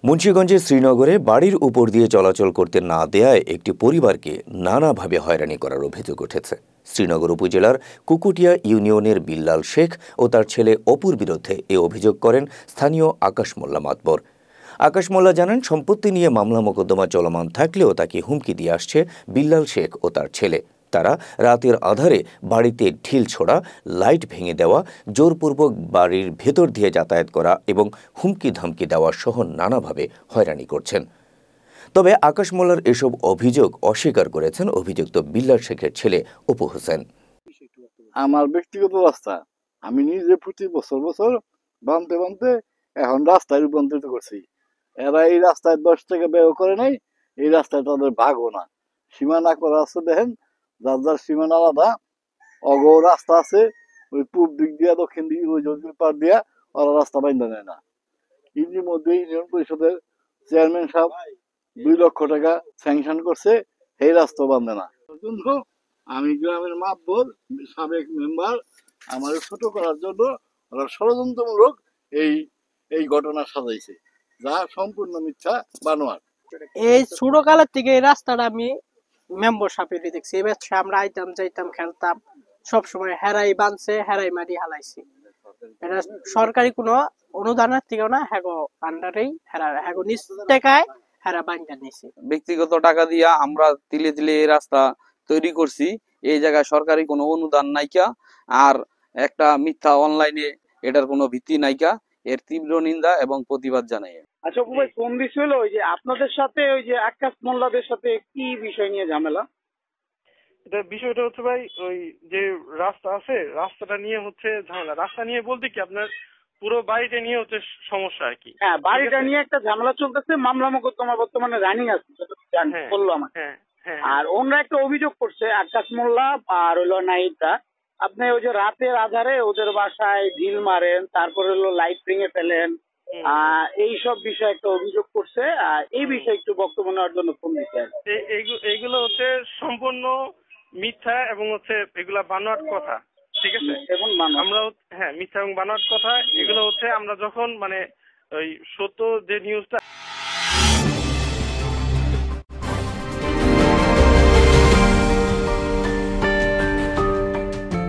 মুন্সিগঞ্জের শ্রীনগরে বাড়ির উপর দিয়ে চলাচল করতে না দেয়ায় একটি পরিবারকে নানাভাবে হয়রানি করার অভিযোগ উঠেছে। শ্রীনগর উপজেলার কুকুটিয়া ইউনিয়নের বিল্লাল শেখ ও তার ছেলে অপুর বিরুদ্ধে এ অভিযোগ করেন স্থানীয় আকাশ মোল্লা মাতবর। আকাশ মোল্লা জানান, সম্পত্তি নিয়ে মামলা মোকদ্দমা চলমান থাকলেও তাকে হুমকি দিয়ে আসছে বিল্লাল শেখ ও তার ছেলে। তারা রাতের আধারে বাড়িতে ঢিল ছোড়া, লাইট ভেঙে দেওয়া, জোরপূর্বক বাড়ির ভেতর দিয়ে যাতায়াত করা এবং হুমকি ধমকি দেওয়া সহ নানাভাবে হয়রানি করছেন। তবে আকাশ মোল্লার এসব অভিযোগ অস্বীকার করেছেন অভিযুক্ত বিল্লাল শেখের ছেলে অপু হোসেন। আমার ব্যক্তিগত রাস্তা, আমি নিজে প্রতি বছর বানতে বানতে এখন রাস্তায় রূপান্তরিত করছি। এরা এই রাস্তায় 10 টাকা ব্যয় করে নাই, এই রাস্তায় তাদের ভাগও না। সীমানা করা আছে, দেখেন যার যার সীমানা আলাদা। অগ রাস্তা আছে ওই পূর্ব দিক দিয়া, দক্ষিণ দিক ওই পার দিয়া, ওরা রাস্তা বাইন্ধা নেয় না। ইতিমধ্যে ইউনিয়ন পরিষদের চেয়ারম্যান সাহেব 2 লক্ষ টাকা স্যাংশন করছে, এই রাস্তা বান্ধে না। আমি গ্রামের মাতবর, সাবেক মেম্বার, আমার ছোট করার জন্য ওরা ষড়যন্ত্রমূলক এই ঘটনা সাজাইছে, যা সম্পূর্ণ মিথ্যা বানোয়ার। এই ছোট কালের থেকে এই রাস্তাটা আমি মেম্বার সাহেব দেখছি। এবার আমরা আইতাম যাইতাম খেলতাম, সবসময় হেরাই বানছে, হেরাই মারি হালাইছি। এটা সরকারি কোনো অনুদানের থেকেও না, হ্যাগো আন্ডারেই হ্যাগো নিজ টাকায় হেরা বাঙ্গা নিছি। ব্যক্তিগত টাকা দিয়া আমরা তিলে তিলে এই রাস্তা তৈরি করছি। এই জায়গায় সরকারি কোনো অনুদান নাইকা, আর একটা মিথ্যা অনলাইনে এটার কোনো ভিত্তি নাইকা। এর তীব্র নিন্দা এবং প্রতিবাদ জানাই। আচ্ছা ভাই, কোন বিষয় হলো ওই যে আপনাদের সাথে ওই যে আকাশ মোল্লাদের সাথে কি বিষয় নিয়ে ঝামেলা? এটা বিষয়টা হচ্ছে ভাই, ওই যে রাস্তা আছে, রাস্তাটা নিয়ে হচ্ছে ঝামেলা। রাস্তা নিয়ে বলতে কি, আপনার পুরো বাড়িটা নিয়ে হচ্ছে সমস্যা আর কি। হ্যাঁ, বাড়িটা নিয়ে একটা ঝামেলা চলতেছে, মামলা মোকদ্দমা বর্তমানে রানিং আছে, বললো আমাকে। আর ওনারা একটা অভিযোগ করছে, আকাশ মোল্লা আর হইলো নাহিদা, আপনি ওই যে রাতের আধারে ওদের বাসায় ঢিল মারেন, তারপরে হলো লাইট ভেঙে ফেলেন, এইসব বিষয়ে একটা অভিযোগ করছে। এই বিষয়ে একটু বক্তব্য নেওয়ার জন্য ফোন দিতে। এইগুলো হচ্ছে সম্পূর্ণ মিথ্যা এবং হচ্ছে এগুলা বানোয়াট কথা, ঠিক আছে? আমরা মিথ্যা এবং বানোয়াট কথা, এগুলো হচ্ছে আমরা যখন মানে ওই সত্য যে নিউজটা